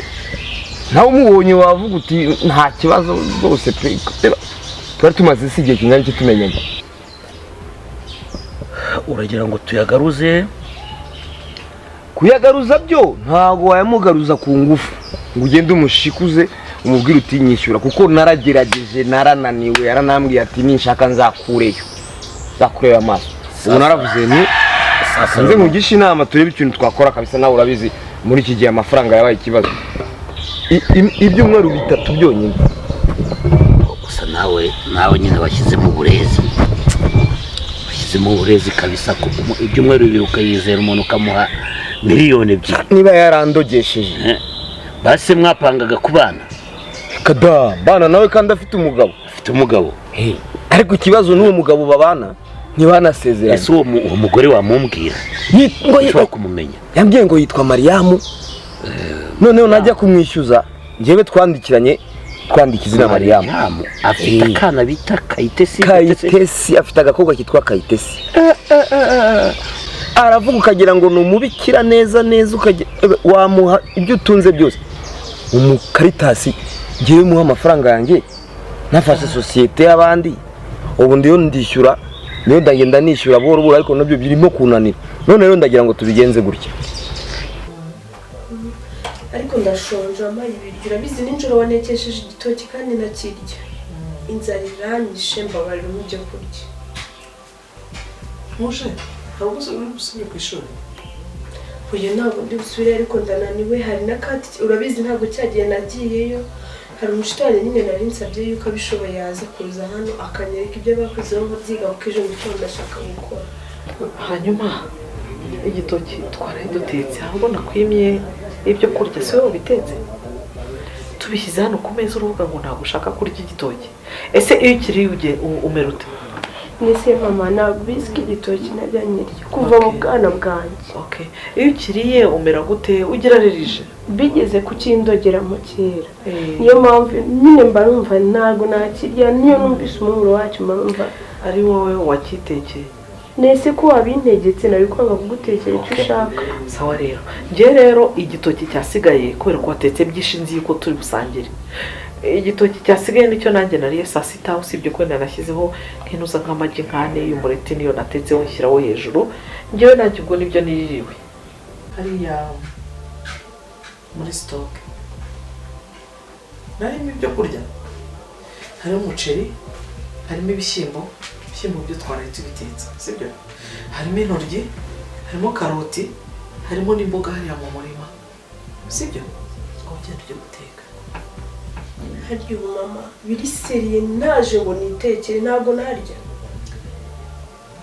S6: nawe umubonye wavuga uti nta kibazo rwose pe twari tumaze igihe kingana iki tumenyanye.
S4: Uragira ngo tuyagaruze?
S6: Kuyagaruza byo ntago wayamugaruza ku ngufu ngo ugende umushikuze umubwire uti nyishyura kuko naragerageje narananiwe yaranambwiye ati ninshaka nzakureyo amaso. Ubu naravuze ni nze nkugisha inama turebe ikintu twakora kabisa nawe urabizi muri iki gihe amafaranga yabaye ikibazo. Ibyumweru 3 byonyine
S7: gusa nawe nyine washyizemo uburezi kabisa ko ibyumweru 2 ukayizera umuntu ukamuha miliyoni 2
S6: niba yarandogesheje
S7: base mwapangaga kubana
S6: kada bana nawe kandi afite umugabo ariko ikibazo n'uwo mugabo babana ntibanasezeranye.
S7: ese uwo mugore wamumbwira ngo kumumenya
S6: yambwiye ngo yitwa Mariamu noneho najya kumwishyuza njyewe twandikiranye izina Mariamu
S7: afite akana bita
S6: Kayitesi afite agakobwa kitwa Kayitesi aravuga ukagira ngo numubikira neza wamuha ibyo utunze byose umukaritasi ngiye muha amafaranga yanjye nafashe societe y'abandi ubu ndiyo ndishyura niyo ndagenda nishyura boro ariko nabyo birimo kunanira none rero ndagira ngo tubigenze gutya.
S2: Ariko ndashonje amaye ibiryo urabizi ninjoro wanekesheje igitoki kandi nakirya inzara iranyishe mbabarira mu byo kurya.
S5: Muje ntabwo usubire ku ishuri?
S2: Oya ntabwo ndi busubire ariko ndananiwe hari na kati urabizi ntabwo cyagiye nagiyeyo hari umushitani nyine nari nsabye yuko abishoboye yaza kuza hano akanyereka ibyo bakozeho nkabyiga kuko ejo mugitondo ndashaka gukora.
S1: hanyuma igitoki twaraye dutetse ahubwo nakwimye ibyo kurya se wowe bitetse tubishyize hano ku meza uruvuga ngo ntabwo ushaka kurya igitoki. Ese iyo ukiri umera ute?
S2: Nise mama ntabwo ubizi ko igitoki najya nyirya kuva mu bwana bwanjye.
S1: Okay. Iyo ukiriye umera gute ugira rerije?
S2: Bigeze kukindogera mu kera. Niyo mpamvu nyine mba numva ntabwo nakirya niyo numvise umumuro wacyo mba numva
S1: ari wowe wakitekeye.
S2: Nese ko wabintegetse nari kwanga kugutekera icyo ushaka.
S1: Sawa rero. Nge rero igitoki cyasigaye kubera ko watetse byinshi nzi yuko turi busangire. Igitoki cyasigaye nicyo nanjye nariye saa sita usibye ko nanashyizeho nk'inuza nk'amagi nkane y'umureti niyo natetseho nshyiraho hejuru. Ngewe ntacyo ubwo nibyo niririwe. Hariya muri stock narimo ibyo kurya. Harimo umuceri, harimo ibishyimbo byo twaraye tubitetse, sibyo? Harimo intoryi, harimo karoti, harimo n'imboga hariya mu murima, sibyo? Ngo ugende ujye guteka.
S2: Harya mama biri seriye naje ngo nitekere ntabwo narya.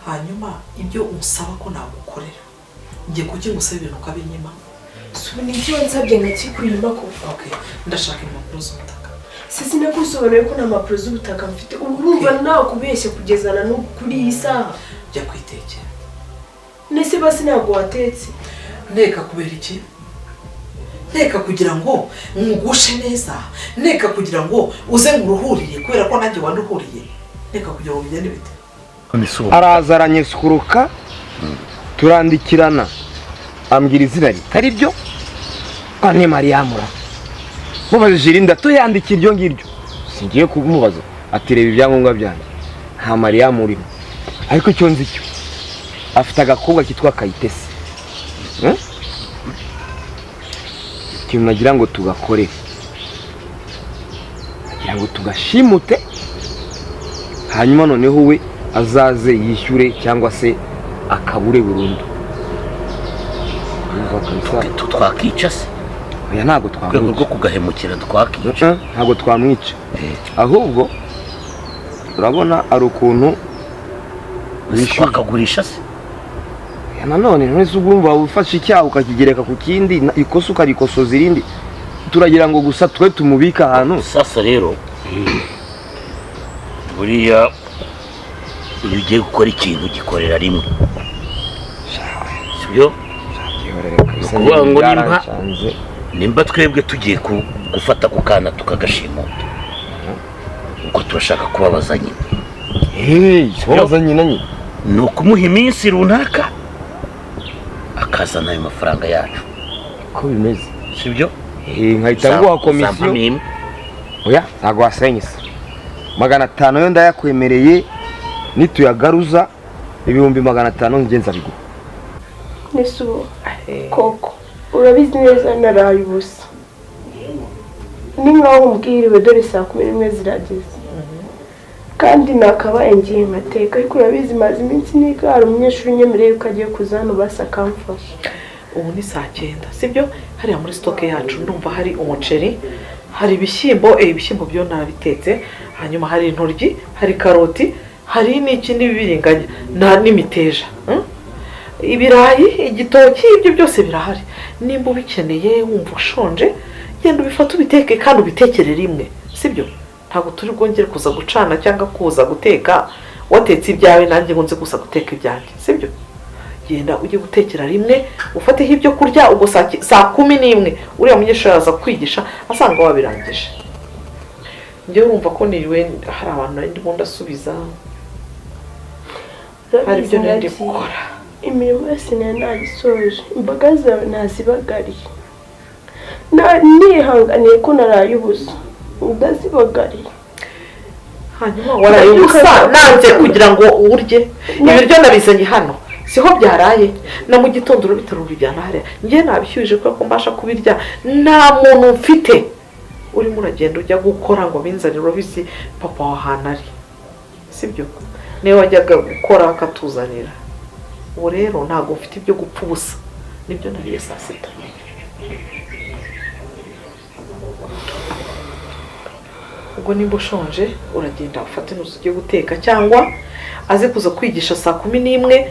S1: Hanyuma ibyo umusaba ko nagukorera ngiye kuki ngusaba ibintu ukabinyima.
S2: Subu n'icyo nsabye ngakikurima ko.
S1: Okay, ndashaka impapuro z'ubutaka.
S2: Sisi nakusobanuye ko nta mpapuro z'ubutaka mfite. Urumva nawe kubeshya kugezana no kuri iyi saha.
S1: Jya kwitekera.
S2: Nese basi ntabwo watetse.
S1: Nteka kubera iki? Nteka kugira ngo mwugushe neza. Nteka kugira ngo uze nguruhuriye kubera ko nanjye wanduhuriye. Nteka kugira ngo bigende bite.
S6: Araza aranyeskuruka turandikirana ambwira izina ritari ryo ane Mariamura. Mubajije Linda to yandikira iryo ngiryo. Singiye kumubaza ati reba ibyangombwa byanjye. Nta Mariamu urimo. Ariko cyo nzi cyo afite agakobwa kitwa Kayitesi. Ikintu nagira ngo tugakore. Nagira ngo tugashimute. Hanyuma noneho we azaze yishyure cyangwa se akabure burundu.
S7: Twakica se?
S6: Oya ntago twamwica.
S7: Rwo kugahemukira twakica.
S6: Ntago twamwica. Ahubwo urabona ari ukuntu
S7: bakagurisha se?
S6: Nanone ntuzi urumva ufashe icyaha ukakigereka ku kindi ikosa ukarikosoza irindi. Turagira ngo gusa twe tumubika ahantu.
S7: Sasa rero buriya iyo ugiye gukora ikintu gikorera rimwe, sibyo? Ukuvuga ngo nimba twebwe tugiye gufata ku kana tukagashimuta, ubwo turashaka kubabaza nyine.
S6: Kubabaza nyine nyine
S7: ni ukumuha iminsi runaka akazana ayo mafaranga yacu.
S6: Ko bimeze,
S7: sibyo?
S6: Nkahita nguha komisiyo. Oya ntabwo wasenyise 500 yo ndayakwemereye nituyagaruza 500 ngenza biguha.
S2: Nesu koko urabizi neza naraye ubusa. Ni nkaho umbwiriwe dore saa 11 zirageze. Kandi nakabaye ngiye ngateka ariko urabizi maze iminsi nigara umunyeshuri nyemereye ko agiye kuzana basa kamfasha.
S1: Ubu ni saa 9, sibyo? Hariya muri stock yacu ndumva hari umuceri, hari ibishyimbo, ibishyimbo byo nabitetse, hanyuma hari intoryi, hari karoti, hari n'ikindi bibiringanya n'imiteja. Ibirayi, igitoki, ibyo byose birahari. Nimba ubikeneye wumva ushonje, genda ubifata ubiteke kandi ubitekere rimwe, sibyo? Ntabwo turi bwongere kuza gucana cyangwa kuza guteka watetse ibyawe nanjye ngo nze gusa guteka ibyanjye, sibyo? Genda ujye gutekera rimwe ufateho ibyo kurya ubwo saa 11 uriya munyeshuri aza kwigisha asanga wabirangije. Njye urumva ko niriwe hari abantu ndimo ndasubiza. Hari ibyo ndi gukora.
S2: Imirimo yose nagisoje, imbaga zawe nazibagariye. Nihanganiye ko naraye ubusa. Udazibagariye.
S1: Hanyuma waraye ubusa nanze kugira ngo urye. Ibiryo nabizanye hano. Siho byaraye na mu gitondo urubitaro rujyana hariya. Ngiye nabishyuje ko mbasha kubirya. Nta muntu mfite. Urimo uragenda ujya gukora ngo binzanire urubisi papa wa hanari. Sibyo? Niwe wajyaga gukora akatuzanira. Ubu rero ntago mfite ibyo gupfa ubusa. Nibyo nariye saa 6. Ubwo nimba ushonje uragenda ufate n'usugiye guteka cyangwa aze kuza kwigisha saa 11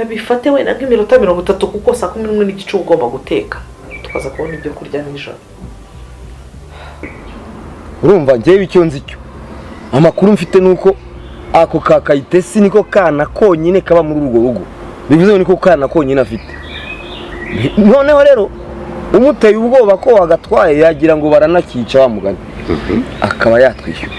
S1: bifate wenda nk'iminota 30 kuko saa 11 n'igice ugomba guteka tukaza kubona ibyo kurya nijoro.
S6: Urumva ngiye icyo nzi cyo amakuru mfite nuko ako ka Kayitesi niko kana konyine kaba muri urwo rugo, bivuze ngo niko kana konyine afite. Noneho rero umuteye ubwoba ko wagatwaye yagira ngo baranakica wa mugani, akaba yatwishyura.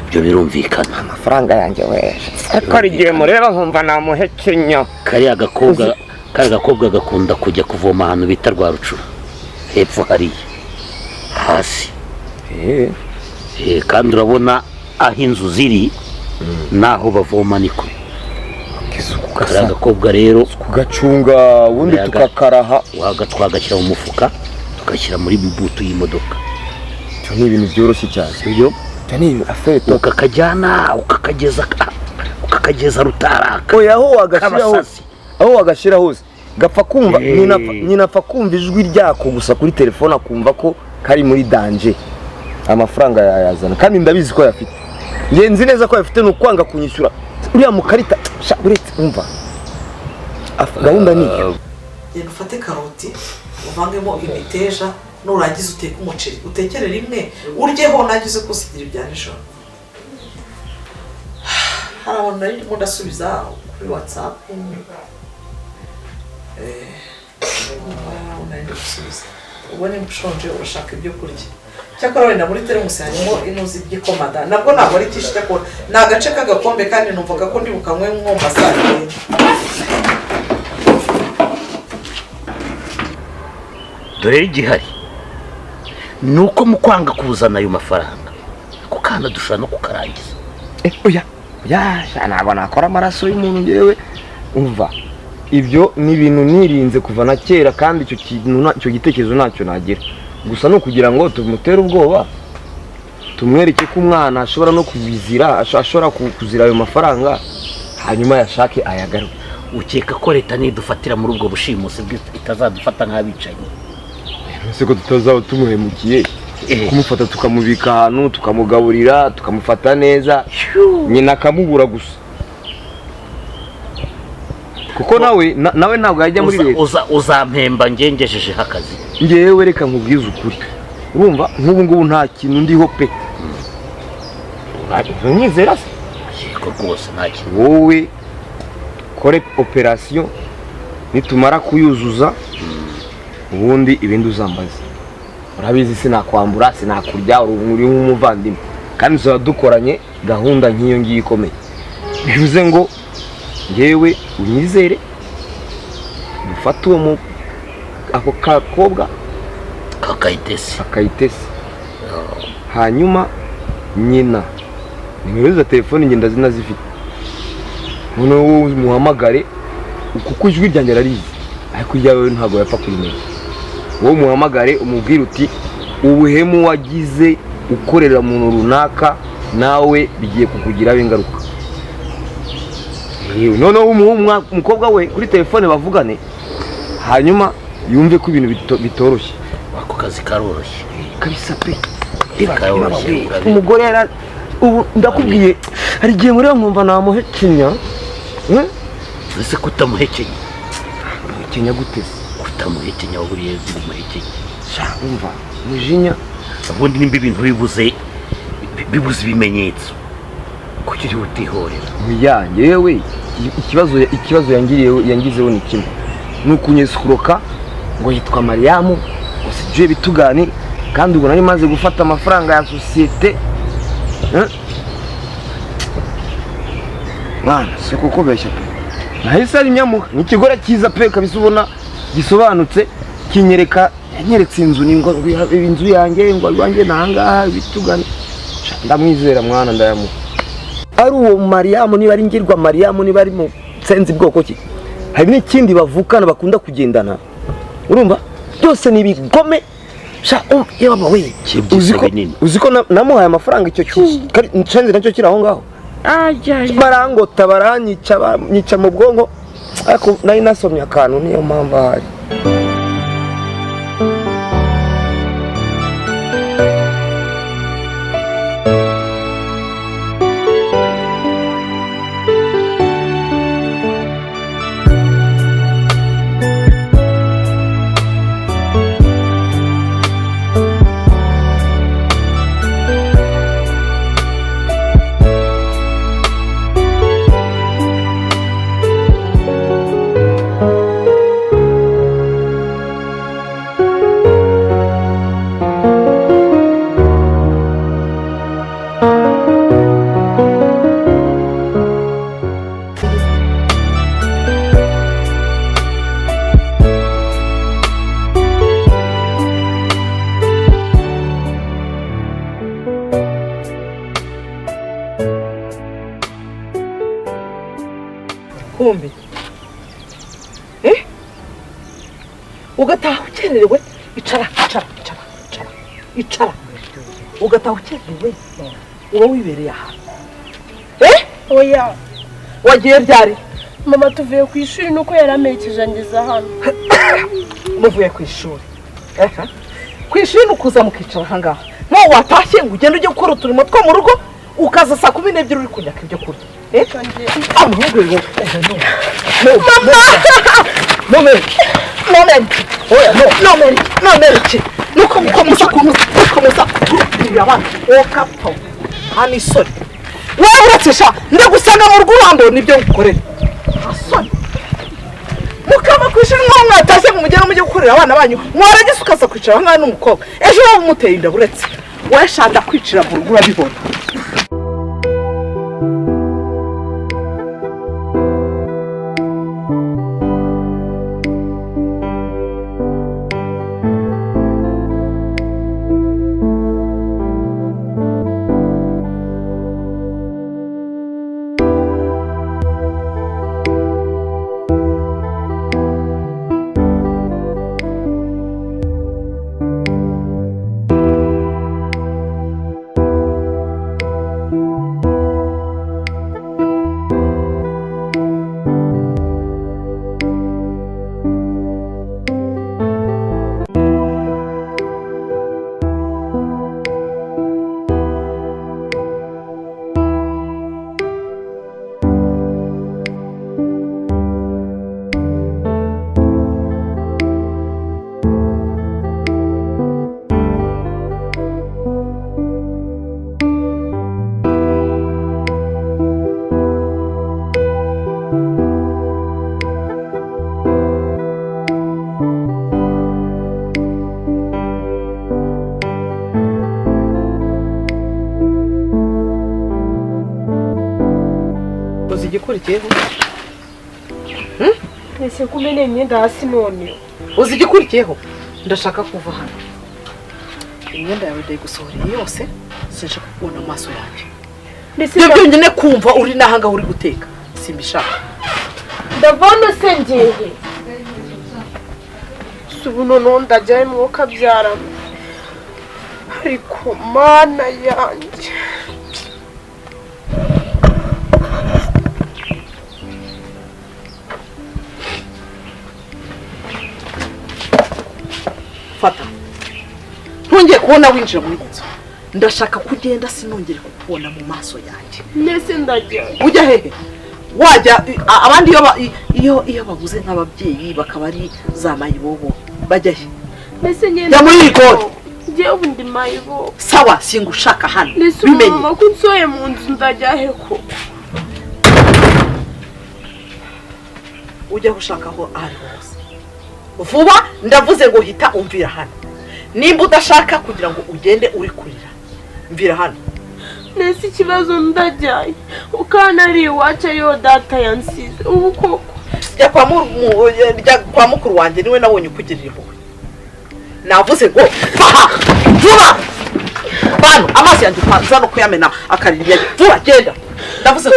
S7: Ibyo birumvikana.
S6: Amafaranga yanjye we ariko rigiye mureba nkumva namuhekenya.
S7: Kariya gakobwa gakunda kujya kuvoma ahantu bita Rwarucuru hepfo hariya hasi. Kandi urabona aho inzu ziri naho bavoma niko. Kariya gakobwa rero
S6: kugacunga ubundi tukakaraha,
S7: wagatwagashyira mu mufuka tugashyira muri butu y'imodoka.
S6: Cyo ni ibintu byoroshye cyane. Sibyo? Cyane afeto
S7: ukakajyana ukakageza Rutaraka.
S6: Oya aho wagashyira hose gapfa kumva nyina apfa kumva ijwi ryako gusa kuri telefone akumva ko kari muri danger, amafaranga yayazana kandi ndabizi ko yafite. Ngenzi neza ko yafite nukwanga kunyishyura uriya mukarita. Uretse umva gahunda ni
S1: genda ufate karoti uvangemo imiteja, nurangiza uteke umuceri utekere rimwe uryeho, nagize kusigira ibya nijoro. Hari abantu nari ndimo ndasubiza kuri WhatsApp, nari ndasubiza ubwo nimba ushonje urashaka ibyo kurya. Cyakora wenda muri teremusi harimo inuzi by'ikomada, nabwo ntabwo ari cyinshi, cyakora ni agace k'agakombe kandi numvaga ko ndi bukanywe mwumva saa yine.
S7: Dore igihari nuko mu kwanga kuzana ayo mafaranga kukana dushobora no kukarangiza.
S6: Oya ntabwo nakora amaraso y'umuntu ngewe. Umva ibyo ni ibintu nirinze kuva na kera, kandi icyo gitekerezo ntacyo nagira. Gusa no kugira ngo tumutere ubwoba, tumwereke ko umwana ashobora no kubizira, ashobora kuzira ayo mafaranga, hanyuma yashake ayagaruke.
S7: Ukeka ko leta nidufatira muri ubwo bushimusi itazadufata nk'abicanyi?
S6: Ese ko tutazaba tumuhemukiye, kumufata tukamubika ahantu, tukamugaburira, tukamufata neza, nyina akamubura gusa. Kuko nawe ntabwo yajya muri leta.
S7: Uzampemba ngengejejeho akazi.
S6: Ngewe reka nkubwize ukuri, urumva nk'ubu ngubu nta kintu ndiho pe. Unyizera se?
S7: Yego rwose nta kintu.
S6: Wowe kore operation, nitumara kuyuzuza ubundi ibindi uzambaza. Urabizi sinakwambura, sinakurya, uri nk'umuvandimwe, kandi tuzaba dukoranye gahunda nk'iyo ngiyo ikomeye. Bivuze ngo ngewe unyizere, dufate uwo ako kakobwa Kayitesi, hanyuma nyina nimero za telefone ngenda zinazifite, noneho muhamagare kuko ijwi ryanjye rarizi, ariko iryawe ntabwo yapfa kurimenya. Wowe muhamagare umubwire uti ubuhemu wagize ukorera umuntu runaka nawe bigiye kukugiraho ingaruka. Noneho umukobwa we kuri telefone bavugane, hanyuma yumve ko ibintu bitoroshye.
S7: Ako kazi karoroshye
S6: kabisa pe. Umugore ubu ndakubwiye hari igihe muri nkumva namuhekenya.
S7: Ese kutamuhekenya?
S6: Muhekenya gute?
S7: Kutamuhekenya waburiye ziri muhekenya.
S6: Umva mujinya,
S7: ubundi nimba ibintu bibuze ibimenyetso kugira utihorera.
S6: Yewe ikibazo yangizeho ni kimwe, nukunyeskuroka ngo yitwa Mariamu, ngo sije bitugani, kandi ubwo nari maze gufata amafaranga ya societe. Mwana se kuko beshya pe. Nahise ari nyamuha, ni ikigore cyiza pe kabisa, ubona gisobanutse, yanyeretse inzu, ngo inzu yanjye, ngo wanjye nanga bitugani. Ndamwizera mwana, ndayamuha. Ari uwo Mariamu, niba ari ngirwa Mariamu, niba ari mu senzi bwoko ki. Hari n'ikindi bavukana bakunda kugendana, urumva byose ni bigome. Yaba we uziko namuhaye amafaranga icyo nshenze nacyo kiri aho ngaho. Barangota baranyica mu bwonko, ariko nari nasomye akantu, niyo mpamvu ahari.
S1: ugataha ukererewe icara ugataha ukererewe uba wibereye aha
S2: oya
S1: wagiye ryari
S2: mama tuvuye ku ishuri nuko yaramerekeje ngeza hano
S1: muvuye ku ishuri ku ishuri nukuza mukicara ahangaha nawe watashye ngo ugende ujye gukora uturimo two mu rugo ukaza saa 12 uri kunyaka ibyo kurya nuko mukomeza kurira abana wokapo hano isoni wowe uratsesha ndagusanga mu rw'urambo nibyo ngukorera asoni mukaba ku ishuri mwo mwatashye mu mujyana mujye gukorera abana banyu mwaragise ukaza kwicara ahangaha n'umukobwa ejo wowe umuteye inda buretse wowe shanda kwicira mu rugo urabibona igikurikiyeho
S2: ese kumene imyenda hasi none
S1: uzi igikurikiyeho ndashaka kuva hano imyenda yawe ndayigusohoreye yose sinshaka kubona amaso yanjye ibyo byonyine kumva uri nahanga uri guteka simbishaka
S2: ndavana se ngewe subu none ndajyayo mwuka byaramo ariko mana yanjye
S1: fata ntongeye kubona winjira muri inzu ndashaka kugenda sinongere kukubona mu maso yanjye
S2: nese ndajya
S1: ujya hehe wajya abandi iyo babuze nk'ababyeyi bakaba ari za mayibobo bajya he
S2: nese ngenda
S1: ya muri igori
S2: ngiye ubundi mayibobo
S1: sawa singushaka hano
S2: nese mama ko nsoye mu nzu ndajya he ko
S1: ujya gushaka aho ari hose vuba ndavuze ngo hita umvira hano nimba udashaka kugira ngo ugende uri kurira mvira hano
S2: nese ikibazo ndajyaye ukana ari iwacu ariyo data yansize ubu koko
S1: jya kwa mukuru wanjye niwe nabonye ukugirira impuhwe navuze ngo vuba bano amazi yanjye uza no kuyamena akarira vuba genda navuze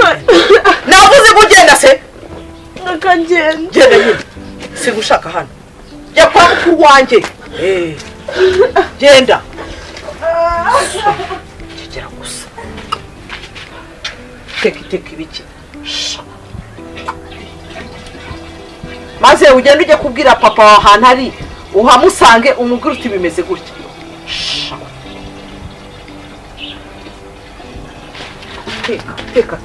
S1: ngo ugenda se
S2: akagenda
S1: genda nyine sigushaka hano jya kwa mukuru wanjye genda kigera gusa teka ibiki maze ugenda ujya kubwira papa wa ahantu ari uhamusange umubwire uti bimeze gutya teka